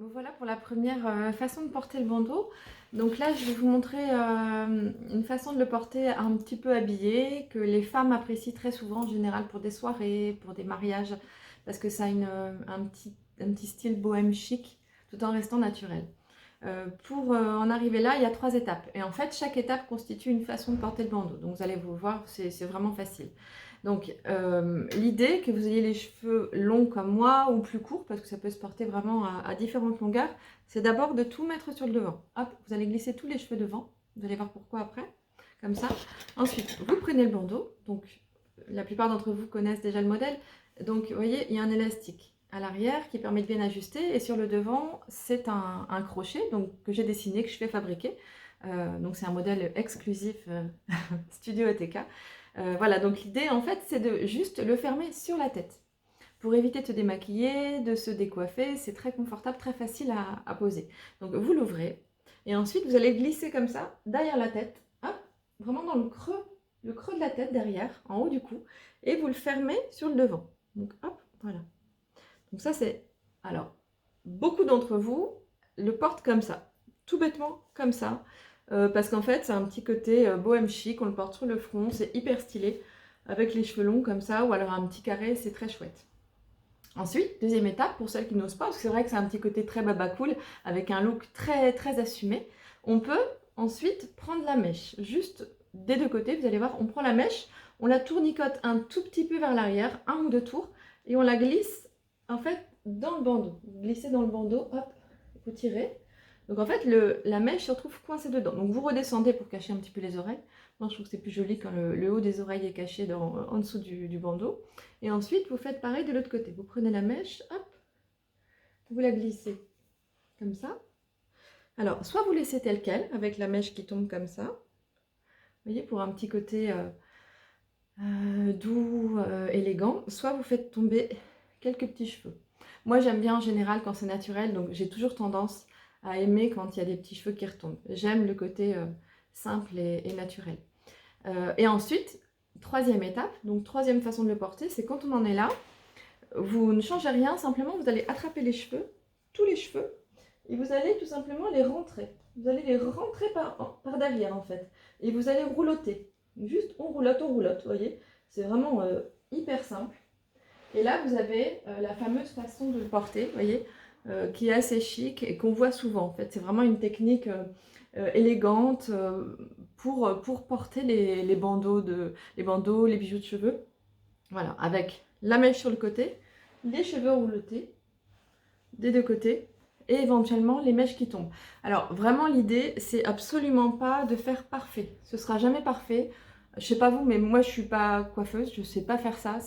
Voilà pour la première façon de porter le bandeau. Donc là, je vais vous montrer une façon de le porter un petit peu habillé, que les femmes apprécient très souvent en général pour des soirées, pour des mariages, parce que ça a un petit style bohème chic, tout en restant naturel. Pour en arriver là, il y a 3 étapes. Et en fait, chaque étape constitue une façon de porter le bandeau. Donc vous allez vous voir, c'est vraiment facile. Donc l'idée que vous ayez les cheveux longs comme moi ou plus courts, parce que ça peut se porter vraiment à différentes longueurs, c'est d'abord de tout mettre sur le devant. Hop, vous allez glisser tous les cheveux devant. Vous allez voir pourquoi après. Comme ça. Ensuite, vous prenez le bandeau. Donc la plupart d'entre vous connaissent déjà le modèle. Donc vous voyez, il y a un élastique à l'arrière qui permet de bien ajuster, et sur le devant c'est un crochet donc, que j'ai dessiné, que je fais fabriquer, donc c'est un modèle exclusif Studio ETK. Voilà, donc l'idée en fait c'est de juste le fermer sur la tête pour éviter de se démaquiller, de se décoiffer. C'est très confortable, très facile à poser. Donc vous l'ouvrez et ensuite vous allez glisser comme ça derrière la tête, hop, vraiment dans le creux de la tête derrière, en haut du cou, et vous le fermez sur le devant. Donc hop, voilà. Donc ça c'est... Alors, beaucoup d'entre vous le portent comme ça, tout bêtement comme ça, parce qu'en fait c'est un petit côté bohème chic, on le porte sur le front, c'est hyper stylé, avec les cheveux longs comme ça, ou alors un petit carré, c'est très chouette. Ensuite, deuxième étape, pour celles qui n'osent pas, parce que c'est vrai que c'est un petit côté très baba cool, avec un look très très assumé, on peut ensuite prendre la mèche, juste des deux côtés, vous allez voir, on prend la mèche, on la tournicote un tout petit peu vers l'arrière, 1 ou 2 tours, et on la glisse en fait dans le bandeau. Vous glissez dans le bandeau, hop, vous tirez. Donc en fait, la mèche se retrouve coincée dedans. Donc vous redescendez pour cacher un petit peu les oreilles. Moi je trouve que c'est plus joli quand le haut des oreilles est caché en dessous du bandeau. Et ensuite, vous faites pareil de l'autre côté. Vous prenez la mèche, hop, vous la glissez comme ça. Alors, soit vous laissez tel quel, avec la mèche qui tombe comme ça. Vous voyez, pour un petit côté doux, élégant. Soit vous faites tomber quelques petits cheveux. Moi, j'aime bien en général quand c'est naturel, donc j'ai toujours tendance à aimer quand il y a des petits cheveux qui retombent. J'aime le côté simple et naturel. Et ensuite, troisième étape, donc troisième façon de le porter, c'est quand on en est là, vous ne changez rien, simplement vous allez attraper les cheveux, tous les cheveux, et vous allez tout simplement les rentrer. Vous allez les rentrer par derrière en fait, et vous allez rouloter. Juste on roulote, vous voyez, c'est vraiment hyper simple. Et là vous avez la fameuse façon de le porter, vous voyez, qui est assez chic et qu'on voit souvent en fait. C'est vraiment une technique élégante pour porter les bandeaux, les bijoux de cheveux. Voilà, avec la mèche sur le côté, les cheveux roulotés des deux côtés et éventuellement les mèches qui tombent. Alors vraiment l'idée c'est absolument pas de faire parfait, ce sera jamais parfait. Je sais pas vous, mais moi je suis pas coiffeuse, je sais pas faire ça,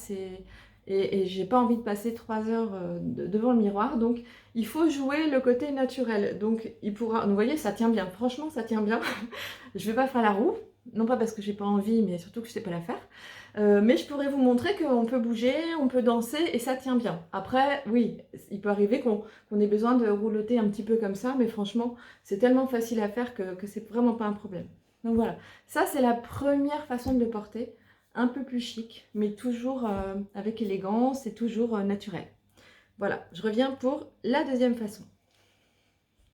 et j'ai pas envie de passer 3 heures devant le miroir, donc il faut jouer le côté naturel. Donc vous voyez, ça tient bien, franchement ça tient bien. Je vais pas faire la roue, non pas parce que j'ai pas envie, mais surtout que je sais pas la faire. Mais je pourrais vous montrer qu'on peut bouger, on peut danser et ça tient bien. Après, oui, il peut arriver qu'on ait besoin de rouloter un petit peu comme ça, mais franchement, c'est tellement facile à faire que c'est vraiment pas un problème. Donc voilà, ça c'est la première façon de le porter, un peu plus chic, mais toujours avec élégance et toujours naturel. Voilà, je reviens pour la deuxième façon.